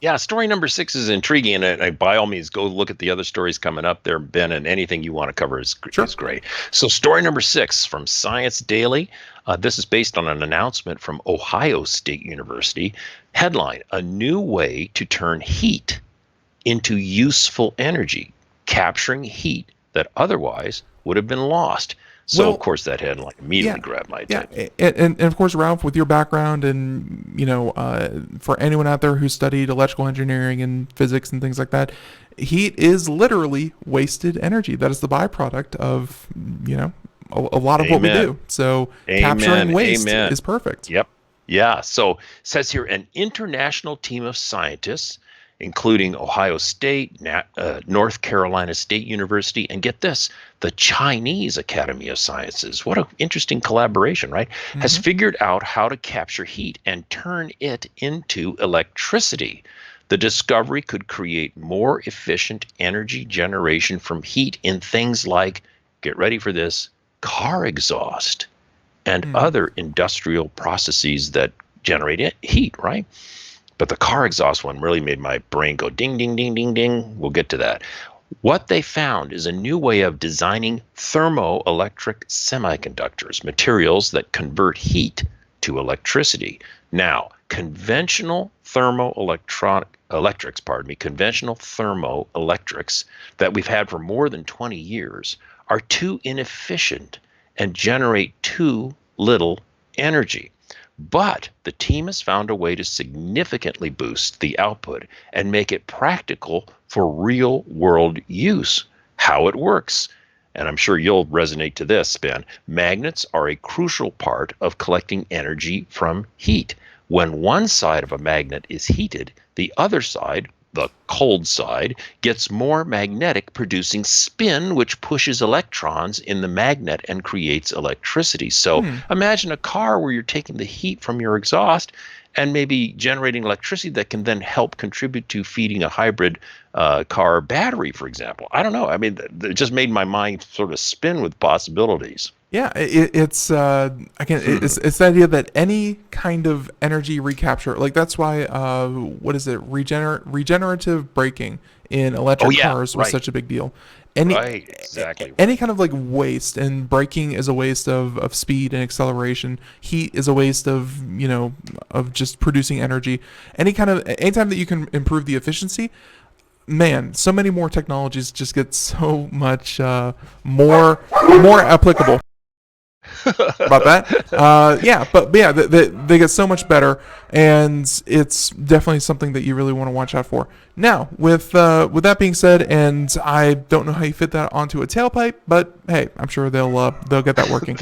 Yeah, story number 6 is intriguing, and by all means, go look at the other stories coming up there, Ben, and anything you want to cover is great. So story number 6 from Science Daily. This is based on an announcement from Ohio State University. Headline, a new way to turn heat into useful energy, capturing heat that otherwise would have been lost. So, of course, that headline immediately grabbed my attention. Yeah, and of course, Ralph, with your background and, for anyone out there who studied electrical engineering and physics and things like that, heat is literally wasted energy. That is the byproduct of, a lot of what we do. So capturing waste is perfect. Yep. Yeah. So it says here, an international team of scientists, including Ohio State, North Carolina State University, and get this, the Chinese Academy of Sciences. What an interesting collaboration, right? Mm-hmm. Has figured out how to capture heat and turn it into electricity. The discovery could create more efficient energy generation from heat in things like, get ready for this, car exhaust and other industrial processes that generate heat, right? But the car exhaust one really made my brain go ding, ding, ding, ding, ding. We'll get to that. What they found is a new way of designing thermoelectric semiconductors, materials that convert heat to electricity. Now, conventional thermoelectrics that we've had for more than 20 years are too inefficient and generate too little energy. But the team has found a way to significantly boost the output and make it practical for real-world use. How it works. And I'm sure you'll resonate to this, Ben. Magnets are a crucial part of collecting energy from heat. When one side of a magnet is heated, the other side the cold side, gets more magnetic, producing spin, which pushes electrons in the magnet and creates electricity. So imagine a car where you're taking the heat from your exhaust and maybe generating electricity that can then help contribute to feeding a hybrid car battery, for example. I don't know. I mean, it just made my mind sort of spin with possibilities. Yeah, it's again, it's the idea that any kind of energy recapture, like that's why what is it, regenerative braking in electric cars was such a big deal. Right, exactly. Any kind of like waste, and braking is a waste of speed and acceleration. Heat is a waste of of just producing energy. Anytime that you can improve the efficiency, man, so many more technologies just get so much more applicable. About that, they get so much better, and it's definitely something that you really want to watch out for. Now, with that being said, and I don't know how you fit that onto a tailpipe, but hey, I'm sure they'll get that working.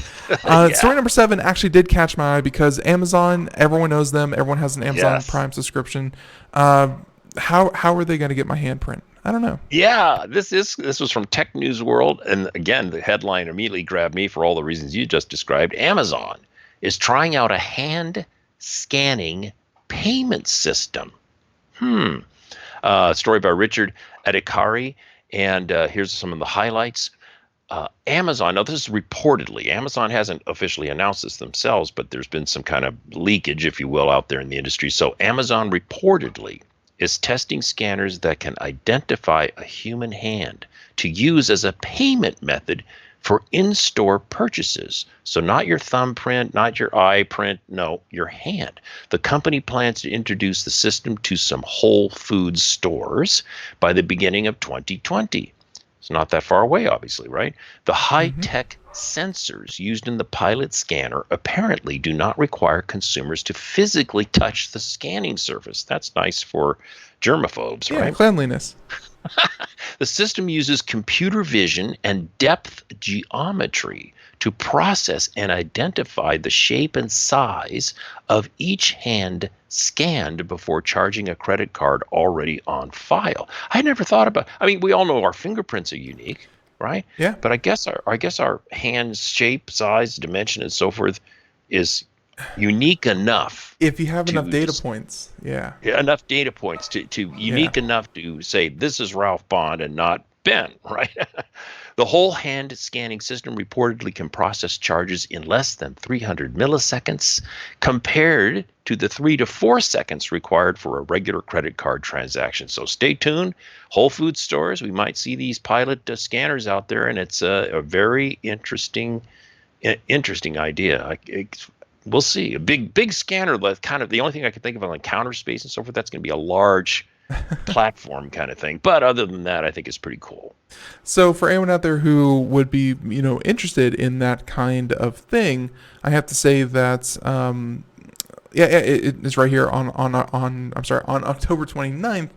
Story number 7 actually did catch my eye because Amazon, everyone knows them, everyone has an Amazon Prime subscription. How are they going to get my handprint? I don't know. Yeah, this was from Tech News World, and again, the headline immediately grabbed me for all the reasons you just described. Amazon is trying out a hand scanning payment system. Story by Richard Adhikari, and here's some of the highlights. Amazon, now this is reportedly, Amazon hasn't officially announced this themselves, but there's been some kind of leakage, if you will, out there in the industry. So Amazon reportedly is testing scanners that can identify a human hand to use as a payment method for in-store purchases. So not your thumbprint, not your eye print, no, your hand. The company plans to introduce the system to some Whole Foods stores by the beginning of 2020. It's not that far away, obviously, right? The high-tech sensors used in the pilot scanner apparently do not require consumers to physically touch the scanning surface. That's nice for germaphobes, right? Yeah, cleanliness. The system uses computer vision and depth geometry to process and identify the shape and size of each hand scanned before charging a credit card already on file. I never thought about, I mean, we all know our fingerprints are unique, right? Yeah. But I guess our hand shape, size, dimension, and so forth is unique enough. If you have enough data points, enough data points to unique enough to say this is Ralph Bond and not Ben, right? The whole hand scanning system reportedly can process charges in less than 300 milliseconds compared to the 3 to 4 seconds required for a regular credit card transaction. So stay tuned. Whole Foods stores, we might see these pilot scanners out there, and it's a very interesting idea. We'll see. A big scanner, kind of the only thing I can think of on like counter space and so forth, that's going to be a large platform kind of thing. But other than that, I think it's pretty cool. So for anyone out there who would be, interested in that kind of thing, I have to say that, it is right here on October 29th,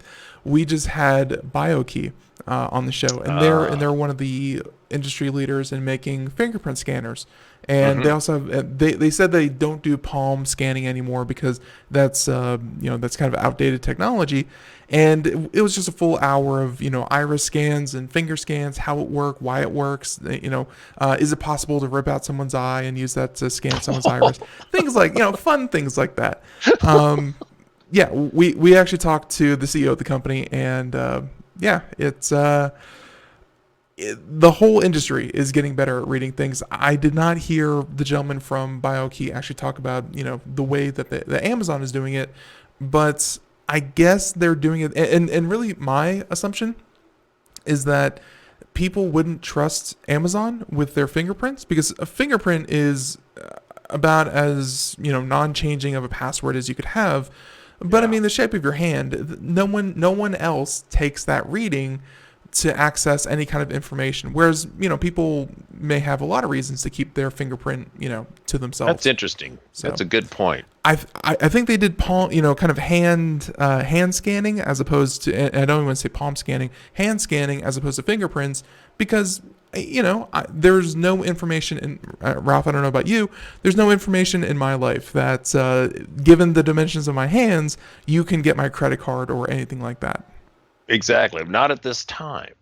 we just had BioKey on the show, and they're one of the industry leaders in making fingerprint scanners. And they also have, they said they don't do palm scanning anymore because that's that's kind of outdated technology. And it was just a full hour of iris scans and finger scans, how it works, why it works. Is it possible to rip out someone's eye and use that to scan someone's iris? Things like fun things like that. We actually talked to the CEO of the company, and it's. The whole industry is getting better at reading things. I did not hear the gentleman from BioKey actually talk about, the way that the Amazon is doing it, but I guess they're doing it. And really my assumption is that people wouldn't trust Amazon with their fingerprints, because a fingerprint is about as, non-changing of a password as you could have. But I mean, the shape of your hand, no one else takes that reading to access any kind of information, whereas people may have a lot of reasons to keep their fingerprint to themselves. That's interesting. So that's a good point. I think they did palm kind of hand scanning as opposed to, and I don't even want to say palm scanning, hand scanning as opposed to fingerprints, because there's no information in Ralph, I don't know about you, there's no information in my life that given the dimensions of my hands you can get my credit card or anything like that. Exactly. Not at this time.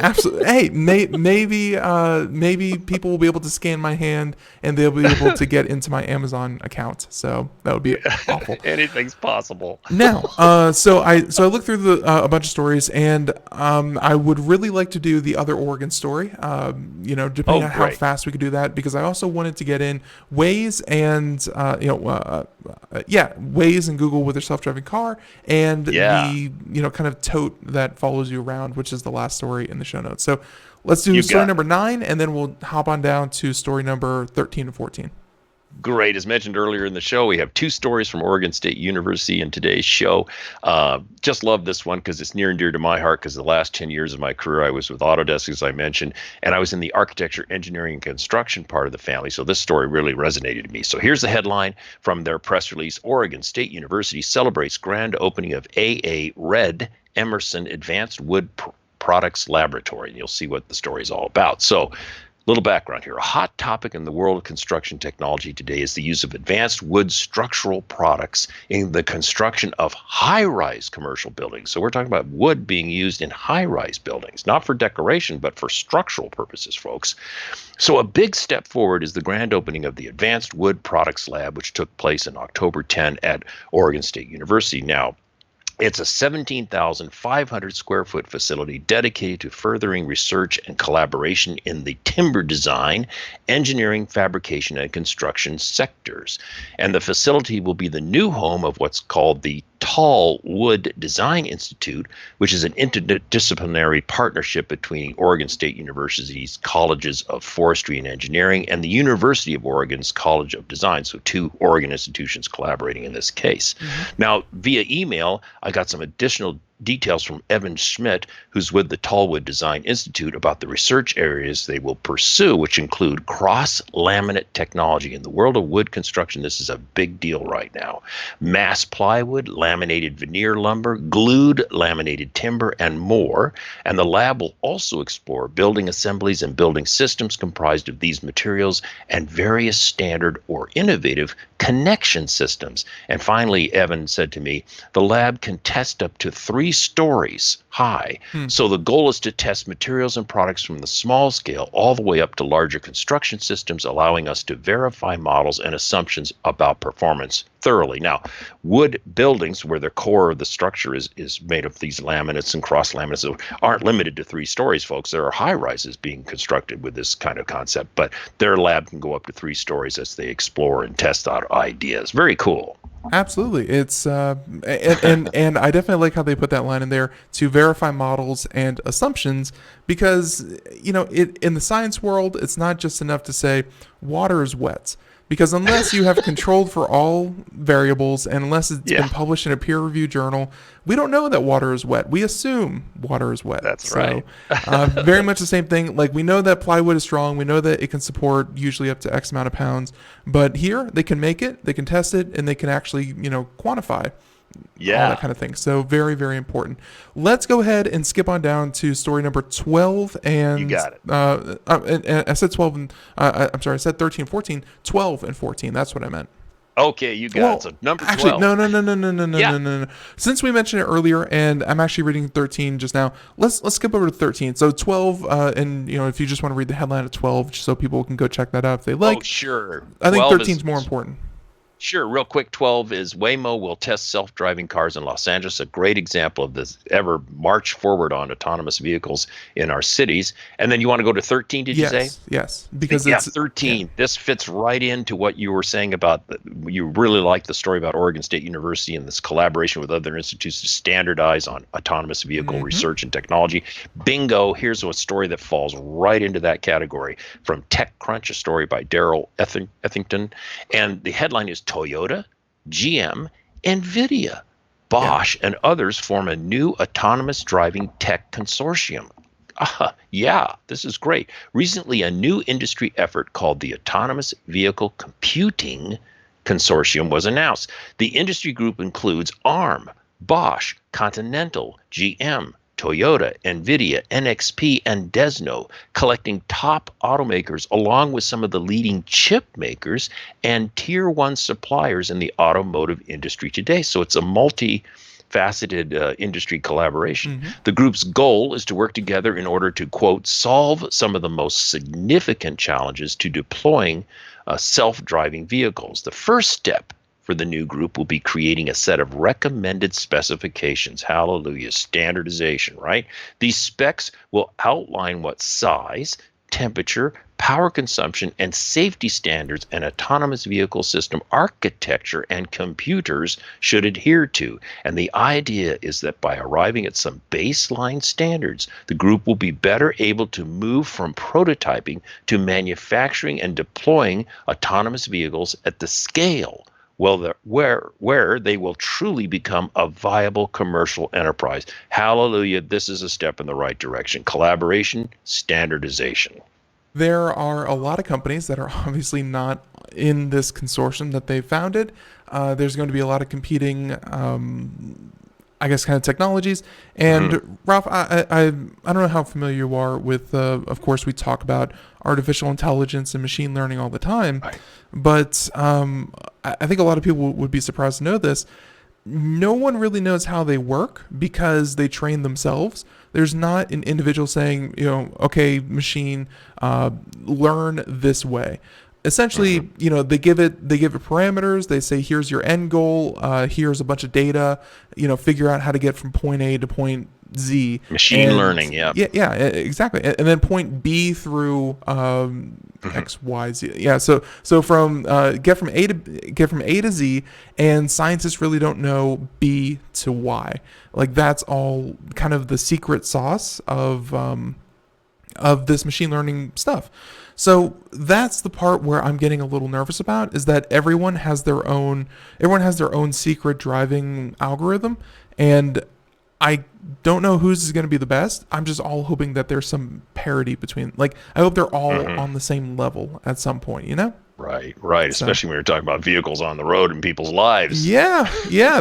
Absolutely. Hey, maybe people will be able to scan my hand and they'll be able to get into my Amazon account. So that would be awful. Anything's possible. Now, so I looked through a bunch of stories, and I would really like to do the other Oregon story. Depending on how great. fast we could do that, because I also wanted to get in Waze and Waze and Google with their self-driving car, and the kind of tote that follows you around, which is the last story in the show notes. So let's do story number 9, and then we'll hop on down to story number 13 and 14. Great. As mentioned earlier in the show, we have 2 stories from Oregon State University in today's show. Just love this one because it's near and dear to my heart, because the last 10 years of my career, I was with Autodesk, as I mentioned, and I was in the architecture, engineering, and construction part of the family. So this story really resonated to me. So here's the headline from their press release. Oregon State University celebrates grand opening of AA Red Emerson Advanced Wood Products Laboratory. And you'll see what the story is all about. So little background here. A hot topic in the world of construction technology today is the use of advanced wood structural products in the construction of high-rise commercial buildings. So we're talking about wood being used in high-rise buildings, not for decoration, but for structural purposes, folks. So a big step forward is the grand opening of the Advanced Wood Products Lab, which took place on October 10 at Oregon State University. Now, it's a 17,500 square foot facility dedicated to furthering research and collaboration in the timber design, engineering, fabrication, and construction sectors. And the facility will be the new home of what's called the Tall Wood Design Institute, which is an interdisciplinary partnership between Oregon State University's colleges of forestry and engineering and the University of Oregon's College of Design. So 2 Oregon institutions collaborating in this case. Now, via email, I got some additional details from Evan Schmidt, who's with the Tallwood Design Institute, about the research areas they will pursue, which include cross-laminate technology. In the world of wood construction, this is a big deal right now. Mass plywood, laminated veneer lumber, glued laminated timber, and more. And the lab will also explore building assemblies and building systems comprised of these materials and various standard or innovative connection systems. And finally, Evan said to me, the lab can test up to 3 stories high. So the goal is to test materials and products from the small scale all the way up to larger construction systems, allowing us to verify models and assumptions about performance thoroughly. Now, wood buildings, where the core of the structure is made of these laminates and cross laminates, aren't limited to 3 stories, folks. There are high rises being constructed with this kind of concept, but their lab can go up to 3 stories as they explore and test out ideas. Very cool. Absolutely. It's and I definitely like how they put that line in there, to verify models and assumptions, because in the science world, it's not just enough to say water is wet, because unless you have controlled for all variables and unless it's been published in a peer-reviewed journal, we don't know that water is wet. We assume water is wet. That's right. Very much the same thing. Like, we know that plywood is strong. We know that it can support usually up to X amount of pounds. But here, they can make it, they can test it, and they can actually, quantify all that kind of thing. So very, very important. Let's go ahead and skip on down to story number 12. And you got it. And I said 12 and I'm sorry, I said 13 and 14. 12 and 14. That's what I meant. Okay, you got it. So number 12. Actually, no. Since we mentioned it earlier, and I'm actually reading 13 just now, let's skip over to 13. So 12, and if you just want to read the headline of 12, just so people can go check that out if they like. Oh, sure. I think 13 is more important. Sure. Real quick, 12 is Waymo will test self-driving cars in Los Angeles, a great example of this ever march forward on autonomous vehicles in our cities. And then you want to go to 13, did you say? Yes. Because it's 13. Yeah. This fits right into what you were saying about, you really like the story about Oregon State University and this collaboration with other institutes to standardize on autonomous vehicle research and technology. Bingo. Here's a story that falls right into that category from TechCrunch, a story by Daryl Ethington. And the headline is Toyota, GM, NVIDIA, Bosch, and others form a new autonomous driving tech consortium. This is great. Recently, a new industry effort called the Autonomous Vehicle Computing Consortium was announced. The industry group includes ARM, Bosch, Continental, GM, Toyota, NVIDIA, NXP, and Desno, collecting top automakers along with some of the leading chip makers and tier 1 suppliers in the automotive industry today. So it's a multifaceted industry collaboration. The group's goal is to work together in order to, quote, solve some of the most significant challenges to deploying self-driving vehicles. The first step for the new group will be creating a set of recommended specifications. Hallelujah, standardization, right? These specs will outline what size, temperature, power consumption, and safety standards an autonomous vehicle system architecture and computers should adhere to. And the idea is that by arriving at some baseline standards, the group will be better able to move from prototyping to manufacturing and deploying autonomous vehicles at the scale where they will truly become a viable commercial enterprise. Hallelujah, this is a step in the right direction. Collaboration, standardization. There are a lot of companies that are obviously not in this consortium that they founded. There's going to be a lot of competing, I guess, kind of technologies. And Ralph, I don't know how familiar you are with, of course, we talk about artificial intelligence and machine learning all the time. Right. But I think a lot of people would be surprised to know this. No one really knows how they work because they train themselves. There's not an individual saying, okay, machine, learn this way. Essentially, they give it parameters. They say, here's your end goal. Here's a bunch of data. Figure out how to get from point A to point Z. Machine learning, yeah. Yeah, exactly. And then point B through X, Y, Z. Yeah. So from get from A to Z, and scientists really don't know B to Y. Like, that's all kind of the secret sauce of this machine learning stuff. So that's the part where I'm getting a little nervous about, is that everyone has their own secret driving algorithm, and I don't know whose is going to be the best. I'm just all hoping that there's some parity between, like, I hope they're all on the same level at some point, Right. Especially when you're talking about vehicles on the road and people's lives. Yeah.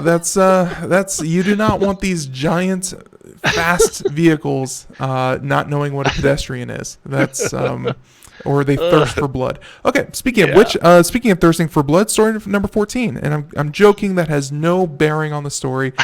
That's you do not want these giant, fast vehicles not knowing what a pedestrian is. That's or they thirst for blood. Okay, speaking of which, speaking of thirsting for blood, story number 14, and I'm joking, that has no bearing on the story.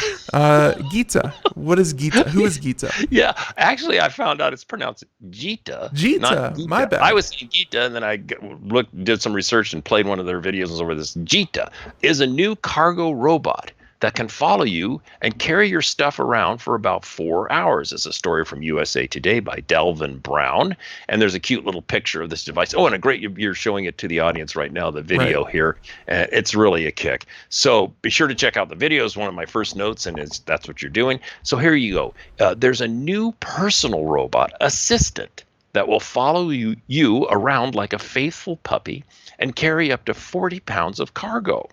Gita. What is Gita? Who is Gita? Yeah, actually, I found out it's pronounced Jita. Jita, my bad. I was saying Gita, and then I did some research and played one of their videos over this. Jita is a new cargo robot that can follow you and carry your stuff around for about 4 hours. It's a story from USA Today by Delvin Brown. And there's a cute little picture of this device. Oh, and you're showing it to the audience right now, the video here. It's really a kick. So be sure to check out the video. It's one of my first notes, and that's what you're doing. So here you go. There's a new personal robot assistant that will follow you around like a faithful puppy and carry up to 40 pounds of cargo.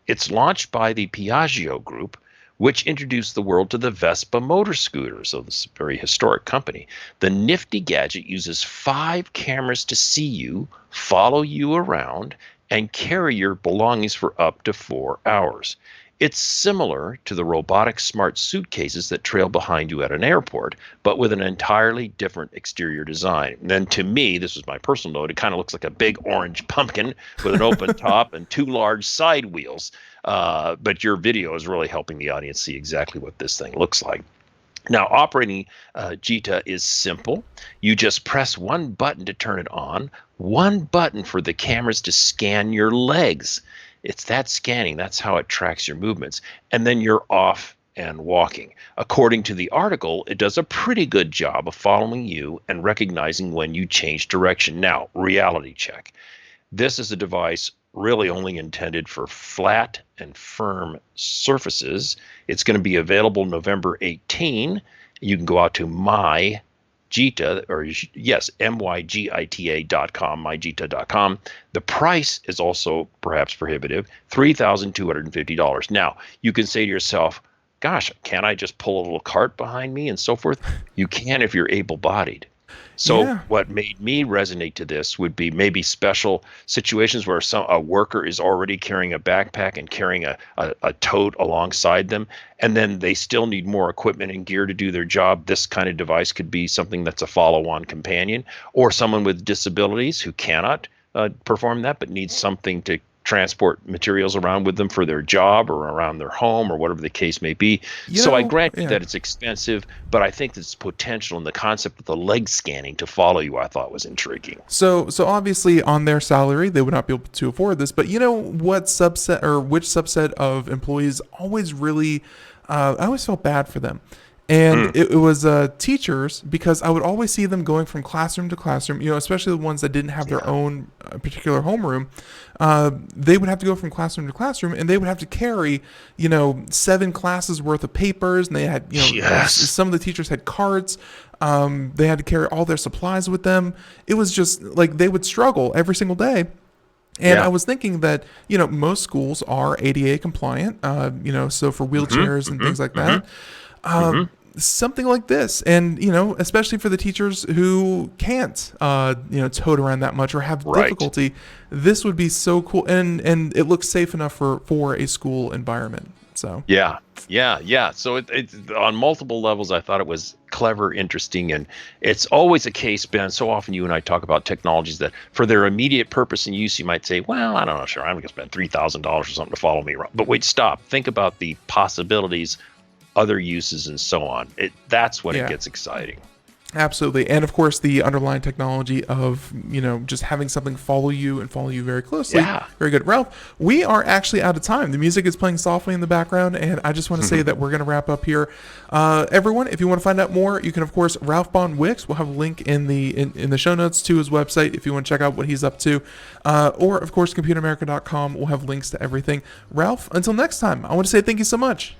It's launched by the Piaggio Group, which introduced the world to the Vespa motor scooter. So this is a very historic company. The nifty gadget uses 5 cameras to see you, follow you around, and carry your belongings for up to 4 hours. It's similar to the Robotics smart suitcases that trail behind you at an airport, but with an entirely different exterior design. And then, to me, this is my personal note, it kind of looks like a big orange pumpkin with an open top and 2 large side wheels. But your video is really helping the audience see exactly what this thing looks like. Now, operating Jita is simple. You just press one button to turn it on, one button for the cameras to scan your legs. It's that scanning. That's how it tracks your movements. And then you're off and walking. According to the article, it does a pretty good job of following you and recognizing when you change direction. Now, reality check. This is a device really only intended for flat and firm surfaces. It's going to be available November 18. You can go out to mygita, mygita.com, mygita.com. The price is also perhaps prohibitive, $3,250. Now, you can say to yourself, gosh, can't I just pull a little cart behind me and so forth? You can if you're able-bodied. So what made me resonate to this would be maybe special situations where a worker is already carrying a backpack and carrying a tote alongside them, and then they still need more equipment and gear to do their job. This kind of device could be something that's a follow-on companion, or someone with disabilities who cannot perform that but needs something to transport materials around with them for their job or around their home or whatever the case may be. I grant you that it's expensive, but I think there's potential in the concept of the leg scanning to follow you. I thought was intriguing. So obviously on their salary, they would not be able to afford this, but you know what subset or which subset of employees always really, I always felt bad for them. And it was teachers, because I would always see them going from classroom to classroom, especially the ones that didn't have their own particular homeroom. They would have to go from classroom to classroom, and they would have to carry, 7 classes worth of papers. And they had, some of the teachers had carts. They had to carry all their supplies with them. It was just like they would struggle every single day. And I was thinking that, most schools are ADA compliant, so for wheelchairs and things like that. Something like this, and especially for the teachers who can't tote around that much or have difficulty, this would be so cool, and it looks safe enough for a school environment. So yeah. So it's on multiple levels. I thought it was clever, interesting, and it's always a case, Ben. So often you and I talk about technologies that, for their immediate purpose and use, you might say, "Well, I don't know, sure, I'm going to spend $3,000 or something to follow me around." But wait, stop. Think about the possibilities, other uses, and so on. That's when it gets exciting. Absolutely. And of course, the underlying technology of, just having something follow you very closely. Yeah. Very good. Ralph, we are actually out of time. The music is playing softly in the background, and I just want to say that we're going to wrap up here. Everyone, if you want to find out more, you can, of course, Ralph Bond Wicks. We'll have a link in the show notes to his website if you want to check out what he's up to. Or, of course, computeramerica.com. We'll have links to everything. Ralph, until next time, I want to say thank you so much.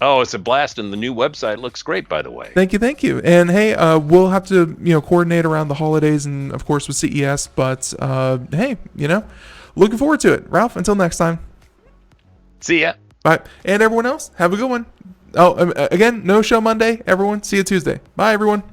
Oh, it's a blast, and the new website looks great, by the way. Thank you. And hey, we'll have to coordinate around the holidays and of course with CES. But hey, looking forward to it. Ralph, until next time. See ya. Bye. And everyone else, have a good one. Oh, again, no show Monday. Everyone, see you Tuesday. Bye, everyone.